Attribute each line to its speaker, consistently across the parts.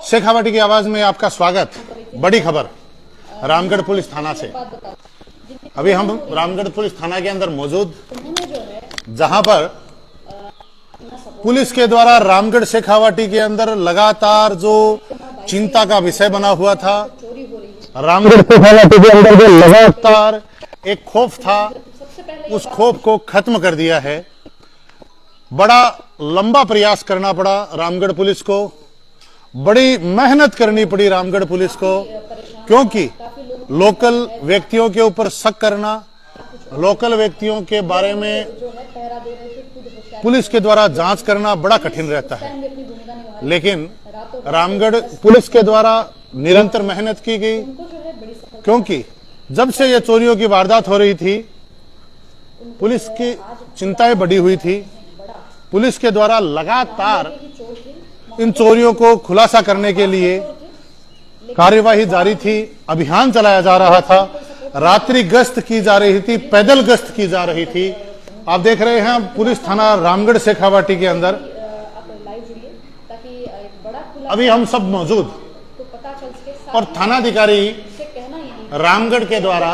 Speaker 1: शेखावाटी की आवाज में आपका स्वागत। बड़ी खबर रामगढ़ पुलिस थाना से। अभी हम रामगढ़ पुलिस थाना के अंदर मौजूद, जहां पर पुलिस के द्वारा रामगढ़ शेखावाटी के अंदर लगातार जो चिंता का विषय बना हुआ था, रामगढ़ शेखावाटी के अंदर जो लगातार एक खौफ था, उस खौफ को खत्म कर दिया है। बड़ा लंबा प्रयास करना पड़ा रामगढ़ पुलिस को, बड़ी मेहनत करनी पड़ी रामगढ़ पुलिस को, क्योंकि लोकल व्यक्तियों के ऊपर शक करना, लोकल व्यक्तियों के बारे में पुलिस के द्वारा जांच करना बड़ा कठिन रहता है। लेकिन रामगढ़ पुलिस के द्वारा निरंतर मेहनत की गई, क्योंकि जब से ये चोरियों की वारदात हो रही थी, पुलिस की चिंताएं बढ़ी हुई थी। पुलिस के द्वारा लगातार इन चोरियों को खुलासा करने के लिए कार्यवाही जारी थी, अभियान चलाया जा रहा था, रात्रि गश्त की जा रही थी, पैदल गश्त की जा रही थी। आप देख रहे हैं पुलिस थाना रामगढ़ शेखावाटी के अंदर अभी हम सब मौजूद, और थानाधिकारी रामगढ़ के द्वारा,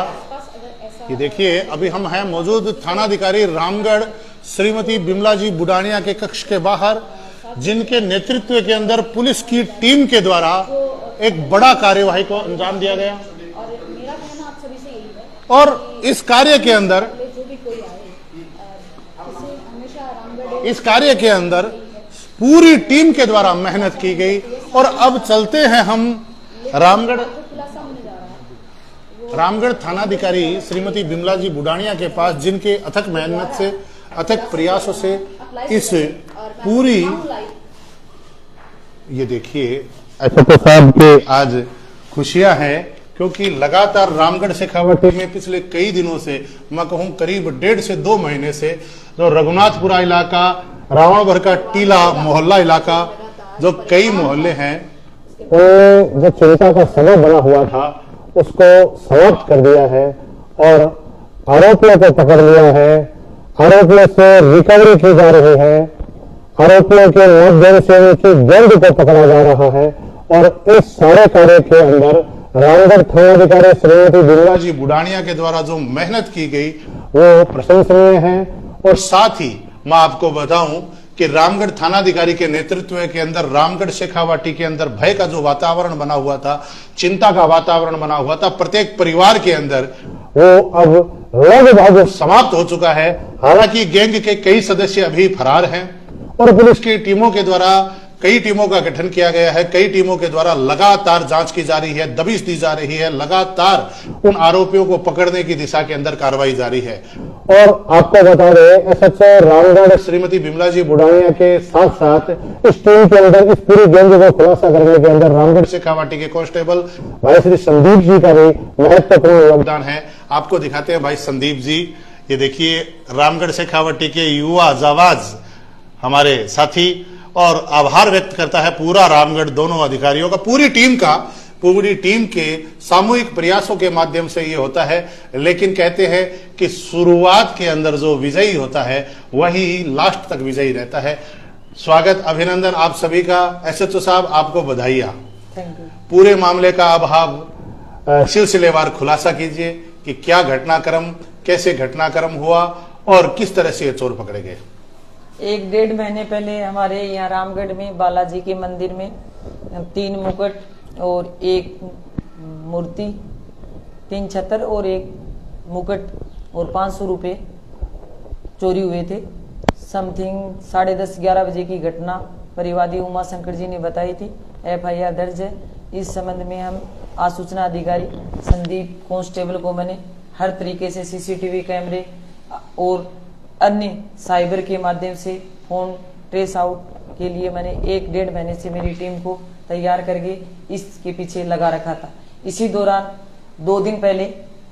Speaker 1: ये देखिए अभी हम हैं मौजूद थानाधिकारी रामगढ़ श्रीमती बिमला जी बुडानिया के कक्ष के बाहर, जिनके नेतृत्व के अंदर पुलिस की टीम के द्वारा एक बड़ा कार्यवाही को अंजाम दिया गया। और इस कार्य के अंदर पूरी टीम के द्वारा मेहनत की गई। और अब चलते हैं हम रामगढ़ थानाधिकारी श्रीमती बिमला जी बुडानिया के पास, जिनके अथक मेहनत से, अथक प्रयासों से इस पूरी, ये देखिए एसएचओ साहब के आज खुशियां हैं, क्योंकि लगातार रामगढ़ शेखावाटी में पिछले कई दिनों से, मैं कहूं करीब 1.5 से 2 महीने से, जो रघुनाथपुरा इलाका, रावणभर का टीला मोहल्ला इलाका, जो कई मोहल्ले हैं, वो जो चिंता का सबब बना हुआ था, उसको समाप्त कर दिया है और आरोपियों को पकड़ लिया है। आरोपियों से रिकवरी की जा रही है, आरोपियों के माध्यम से उनकी गैंग को पकड़ा जा रहा है। और इस सारे कार्य के अंदर रामगढ़ थानाधिकारी श्रीमती बिमला जी बुडानिया के द्वारा जो मेहनत की गई वो प्रशंसनीय है। और साथ ही मैं आपको बताऊं कि रामगढ़ थानाधिकारी के नेतृत्व के अंदर रामगढ़ शेखावाटी के अंदर भय का जो वातावरण बना हुआ था, चिंता का वातावरण बना हुआ था प्रत्येक परिवार के अंदर, वो अब लगभग समाप्त हो चुका है। हालांकि गैंग के कई सदस्य अभी फरार हैं और पुलिस की टीमों के द्वारा कई टीमों का गठन किया गया है। कई टीमों के द्वारा लगातार जांच की जा रही है, दबिश दी जा रही है, लगातार उन आरोपियों को पकड़ने की दिशा के अंदर कार्रवाई जारी है। और आपको बता दें, एसएचओ रामगढ़ श्रीमती बिमला जी बुडानिया के साथ साथ इस टीम के अंदर, इस पूरी गैंग को खुलासा करने के अंदर रामगढ़ शेखावाटी के कांस्टेबल भाई श्री संदीप जी का भी महत्वपूर्ण योगदान है। आपको दिखाते हैं भाई संदीप जी, ये देखिए रामगढ़ शेखावाटी के युवा जाबाज हमारे साथी, और आभार व्यक्त करता है पूरा रामगढ़, दोनों अधिकारियों का, पूरी टीम के सामूहिक प्रयासों के माध्यम से ये होता है। लेकिन कहते हैं कि शुरुआत के अंदर जो विजयी होता है वही लास्ट तक विजयी रहता है। स्वागत, अभिनंदन आप सभी का। एसएचओ साहब आपको बधाइयां। पूरे मामले का अब आप सिलसिलेवार खुलासा कीजिए कि क्या घटनाक्रम, कैसे घटनाक्रम हुआ और किस तरह से ये चोर पकड़े गए।
Speaker 2: 1-1.5 महीने पहले हमारे यहाँ रामगढ़ में बालाजी के मंदिर में 3 मुकुट और 1 मूर्ति, 3 छतर और 1 मुकुट और 500 रुपये चोरी हुए थे। समथिंग 10:30-11 बजे की घटना परिवादी उमा शंकर जी ने बताई थी। FIR दर्ज है। इस संबंध में हम आसूचना अधिकारी संदीप कांस्टेबल को मैंने हर तरीके से CCTV कैमरे और अन्य साइबर के माध्यम से फोन ट्रेस आउट के लिए मैंने 1-1.5 महीने से मेरी टीम को तैयार करके इसके पीछे लगा रखा था। इसी दौरान 2 दिन पहले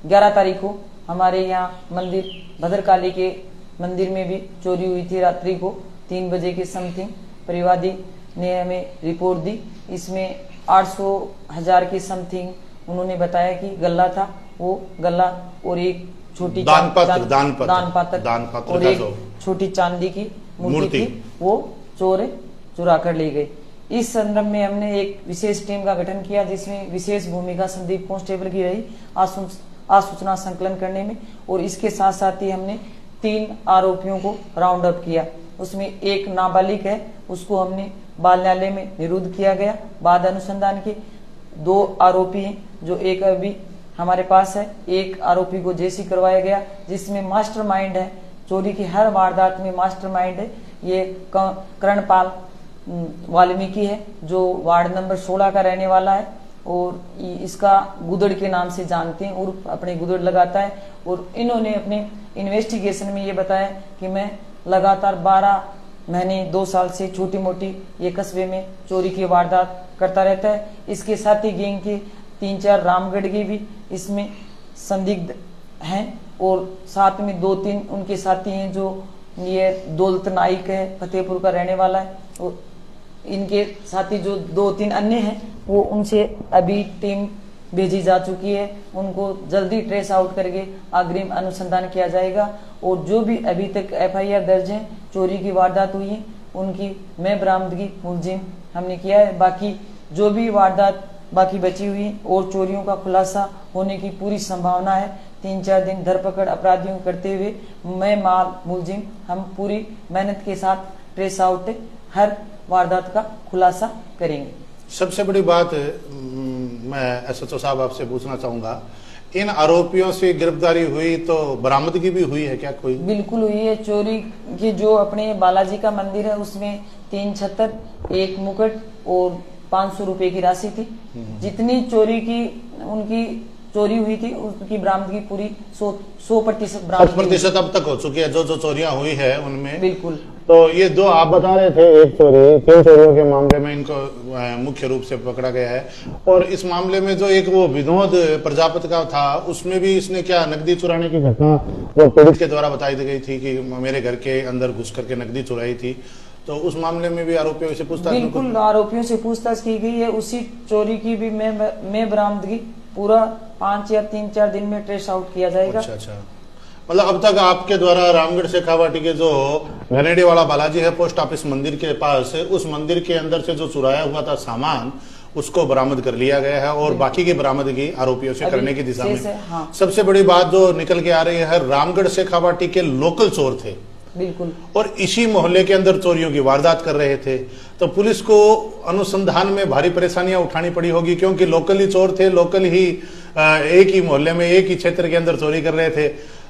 Speaker 2: 11 तारीख को हमारे यहाँ मंदिर भद्रकाली के मंदिर में भी चोरी हुई थी। रात्रि को 3 बजे के समथिंग परिवादी ने हमें रिपोर्ट दी। इसमें 800,000 के समथिंग उन्होंने बताया कि गल्ला था, वो गल्ला और एक छोटी दान पात्र और एक छोटी चांदी की मूर्ति थी, वो चोर चुरा कर ले गए। इस संदर्भ में हमने एक विशेष टीम का गठन किया, जिसमें विशेष भूमिका संदीप कांस्टेबल की रही आसूचना संकलन करने में। और इसके साथ साथ ही हमने 3 आरोपियों को राउंड अप किया। उसमें एक नाबालिग है, उसको हमने बाल न्यायालय में निरुद्ध किया गया बाद अनुसंधान के। 2 आरोपी हैं जो एक अभी हमारे पास है। एक आरोपी को जेसी करवाया गया, जिसमें मास्टरमाइंड है, चोरी की हर वारदात में मास्टरमाइंड है। ये करणपाल वाल्मीकि है, जो वार्ड नंबर 16 का रहने वाला है और इसका गुदड़ के नाम से जानते हैं, उर्फ अपने गुदड़ लगाता है। और इन्होंने अपने इन्वेस्टिगेशन में ये बताया कि मैं लगातार 12 महीने 2 साल से छोटी मोटी ये कस्बे में चोरी की वारदात करता रहता है। इसके साथ ही गैंग के 3-4 रामगढ़ के भी इसमें संदिग्ध हैं और साथ में 2-3 उनके साथी हैं, जो ये दौलत नाइक है, फतेहपुर का रहने वाला है। और इनके साथी जो 2-3 अन्य हैं, वो उनसे अभी टीम भेजी जा चुकी है। उनको जल्दी ट्रेस आउट करके अग्रिम अनुसंधान किया जाएगा। और जो भी अभी तक FIR दर्ज है, चोरी की वारदात हुई है, उनकी मैं बरामदगी मुलजिम हमने किया है। बाकी जो भी वारदात बाकी बची हुई और चोरियों का खुलासा होने की पूरी संभावना है। 3-4 दिन धरपकड़ अपराधियों करते हुए मैं माल मुलजिम हम पूरी मेहनत के साथ ट्रेस आउट हर वारदात का खुलासा करेंगे।
Speaker 1: सबसे बड़ी बात मैं SHO साहब आपसे पूछना चाहूंगा, इन आरोपियों से गिरफ्तारी हुई तो बरामदगी भी हुई है क्या कोई?
Speaker 2: बिल्कुल हुई है। चोरी की जो अपने बालाजी का मंदिर है, उसमें 3 छतर, 1 मुकुट और 500 रुपए की राशि थी। जितनी चोरी की उनकी चोरी हुई थी, उसकी बरामदगी पूरी 100% बरामदगी
Speaker 1: 100% अब तक हो चुकी है। जो चोरियां हुई है उनमें
Speaker 2: बिल्कुल।
Speaker 1: तो ये 2 आप बता रहे थे, एक चोरी, 3 चोरियों के मामले में इनको मुख्य रूप से पकड़ा गया है। और इस मामले में जो एक वो विनोद प्रजापति का था, उसमें भी इसने क्या नकदी चुराने की घटना जो पीड़ित के द्वारा बताई गई थी कि मेरे घर के अंदर घुस करके नकदी चुराई थी, तो उस मामले में भी आरोपियों से पूछताछ?
Speaker 2: बिल्कुल, आरोपियों से पूछताछ की गई है। उसी चोरी की भी मैं बरामदगी पूरा 5 या 3-4 दिन में ट्रेस आउट किया जाएगा।
Speaker 1: अच्छा। मतलब अब तक आपके द्वारा रामगढ़ शेखावाटी के जो घनेडी वाला बालाजी है, पोस्ट ऑफिस मंदिर के पास, उस मंदिर के अंदर से जो चुराया हुआ था सामान, उसको बरामद कर लिया गया है और बाकी की बरामदगी आरोपियों से करने की दिशा में।
Speaker 2: हाँ।
Speaker 1: सबसे बड़ी बात जो निकल के आ रही है, रामगढ़ शेखावाटी के लोकल चोर थे
Speaker 2: बिल्कुल, और
Speaker 1: इसी मोहल्ले के अंदर चोरियों की वारदात कर रहे थे। तो पुलिस को अनुसंधान में भारी परेशानियां उठानी पड़ी होगी, क्योंकि लोकल ही चोर थे, लोकल ही एक ही मोहल्ले में एक ही क्षेत्र के अंदर चोरी कर रहे थे,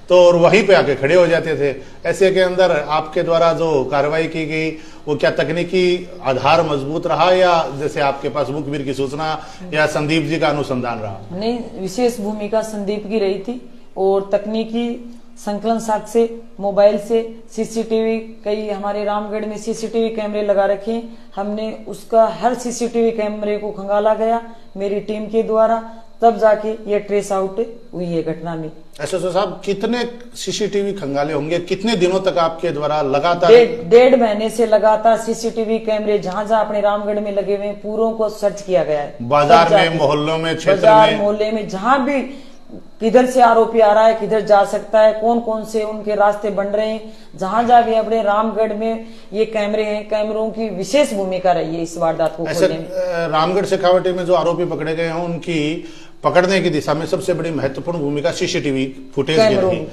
Speaker 1: तो और वहीं पे आके खड़े हो जाते थे। ऐसे के अंदर आपके द्वारा जो कार्रवाई की गई, वो क्या तकनीकी आधार मजबूत रहा, या जैसे आपके पास मुखबिर की सूचना या संदीप जी का अनुसंधान रहा?
Speaker 2: नहीं, विशेष भूमिका संदीप की रही थी और तकनीकी संकलन साक्ष्य से, मोबाइल से, CCTV, कई हमारे रामगढ़ में CCTV कैमरे लगा रखे हैं, हमने उसका हर CCTV कैमरे को खंगाला गया मेरी टीम के द्वारा, तब जाके ये ट्रेस आउट हुई है घटना में।
Speaker 1: SHO साहब, कितने CCTV खंगाले होंगे? कितने दिनों तक आपके द्वारा लगातार?
Speaker 2: 1.5 महीने से लगातार CCTV कैमरे जहां जहां अपने रामगढ़ में लगे हुए हैं, पूरों को सर्च किया गया है।
Speaker 1: बाजार में, मोहल्लों में, क्षेत्र
Speaker 2: बाजार
Speaker 1: में,
Speaker 2: मोहल्ले में, जहां भी किधर से आरोपी आ रहा है, किधर जा सकता है, कौन कौन से उनके रास्ते बन रहे हैं, जहां जहां भी अपने रामगढ़ में ये कैमरे हैं, कैमरों की विशेष भूमिका रही है इस वारदात को खोलने में।
Speaker 1: रामगढ़ शेखावाटी में जो आरोपी पकड़े गए हैं, उनकी पकड़ने की दिशा में सबसे बड़ी महत्वपूर्ण भूमिका CCTV फुटेज की रही।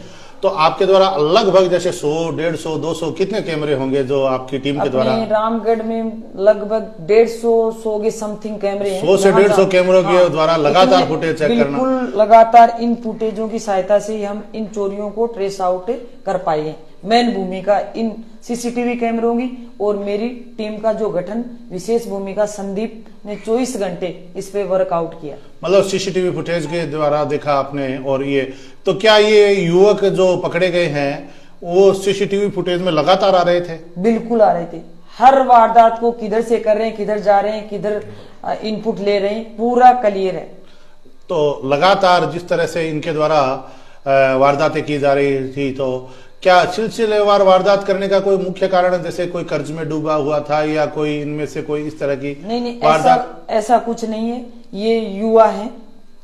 Speaker 1: तो आपके द्वारा लगभग जैसे 100, 150, 200 कितने कैमरे होंगे जो आपकी टीम के द्वारा?
Speaker 2: रामगढ़ में लगभग 150 के समथिंग कैमरे हैं।
Speaker 1: 100 से 150 कैमरों के द्वारा लगातार फुटेज चेक करना।
Speaker 2: बिल्कुल, लगातार इन फुटेजों की सहायता से हम इन चोरियों को ट्रेस आउट कर पाए हैं। मेन भूमिका इन CCTV कैमरों की और मेरी टीम का जो गठन, विशेष भूमिका संदीप ने 24 घंटे इस पे वर्कआउट किया।
Speaker 1: मतलब CCTV फुटेज के द्वारा देखा आपने। और ये तो क्या ये युवक जो पकड़े गए हैं, वो CCTV फुटेज में लगातार आ रहे थे?
Speaker 2: बिल्कुल आ रहे थे। हर वारदात को किधर से कर रहे हैं, किधर जा रहे हैं, किधर इनपुट ले रहे हैं, पूरा क्लियर है।
Speaker 1: तो लगातार जिस तरह से इनके द्वारा वारदातें की जा रही थी, तो क्या सिलसिलेवार वारदात करने का कोई मुख्य कारण, जैसे कोई कर्ज में डूबा हुआ था या कोई इनमें से कोई इस तरह की?
Speaker 2: नहीं, ऐसा कुछ नहीं है। ये युवा है,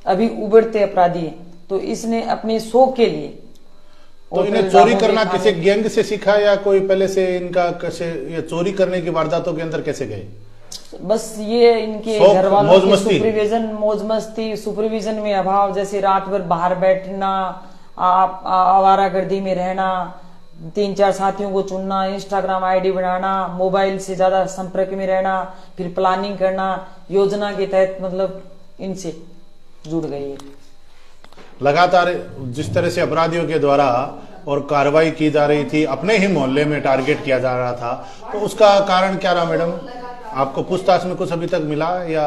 Speaker 2: अभी उभरते अपराधी है, तो इसने अपने शौक के लिए।
Speaker 1: तो इन्हें चोरी करना किसी गैंग से सीखा, या कोई पहले से इनका कैसे ये चोरी करने की वारदातों के अंदर कैसे गए?
Speaker 2: बस ये इनके
Speaker 1: शौक,
Speaker 2: घर वालों
Speaker 1: मौज
Speaker 2: की
Speaker 1: मस्ती।
Speaker 2: मौज मस्ती सुपरविजन में अभाव, जैसे रात भर बाहर बैठना, आप आवारागर्दी में रहना, 3-4 साथियों को चुनना, इंस्टाग्राम आईडी बनाना, मोबाइल से ज्यादा संपर्क में रहना, फिर प्लानिंग करना, योजना के तहत मतलब इनसे जुड़ गई है।
Speaker 1: लगातार जिस तरह से अपराधियों के द्वारा और कार्रवाई की जा रही थी, अपने ही मोहल्ले में टारगेट किया जा रहा था, तो उसका कारण क्या रहा मैडम? आपको पूछताछ में कुछ अभी तक मिला या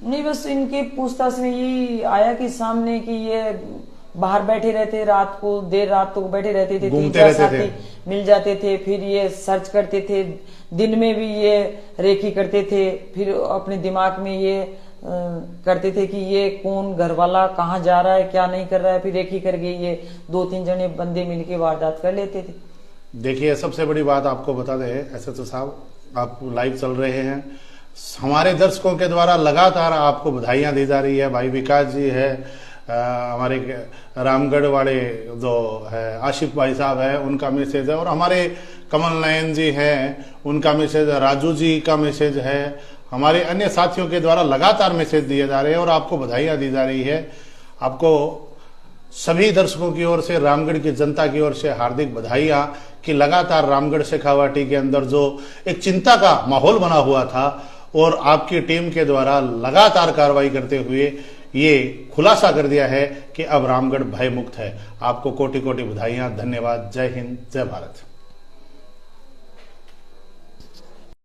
Speaker 2: नहीं? बस इनके पूछताछ में यही आया कि सामने कि ये बाहर बैठे रहते, रात को देर रात तक बैठे रहते थे,
Speaker 1: घूमते
Speaker 2: 3-4
Speaker 1: रहते
Speaker 2: साथी
Speaker 1: थे।
Speaker 2: मिल जाते थे, फिर ये सर्च करते थे, दिन में भी ये रेकी करते थे, फिर अपने दिमाग में ये करते थे कि ये कौन घर वाला कहाँ जा रहा है, क्या नहीं कर रहा है, फिर रेकी करके ये 2-3 जने बंदे मिलके वारदात कर लेते थे।
Speaker 1: देखिए, सबसे बड़ी बात आपको बता दें एसएचओ साहब, आप लाइव चल रहे हैं, हमारे दर्शकों के द्वारा लगातार आपको बधाइयां दी जा रही है। भाई विकास जी है, हमारे रामगढ़ वाले जो है आशिफ भाई साहब है, उनका मैसेज है, और हमारे कमल नयन जी हैं, उनका मैसेज है, राजू जी का मैसेज है, हमारे अन्य साथियों के द्वारा लगातार मैसेज दिए जा रहे हैं और आपको बधाइयां दी जा रही है। आपको सभी दर्शकों की ओर से, रामगढ़ की जनता की ओर से हार्दिक बधाइयां कि लगातार रामगढ़ शेखावाटी के अंदर जो एक चिंता का माहौल बना हुआ था और आपकी टीम के द्वारा लगातार कार्रवाई करते हुए ये खुलासा कर दिया है कि अब रामगढ़ भय मुक्त है। आपको कोटि कोटि बधाइयां, धन्यवाद। जय हिंद, जय भारत।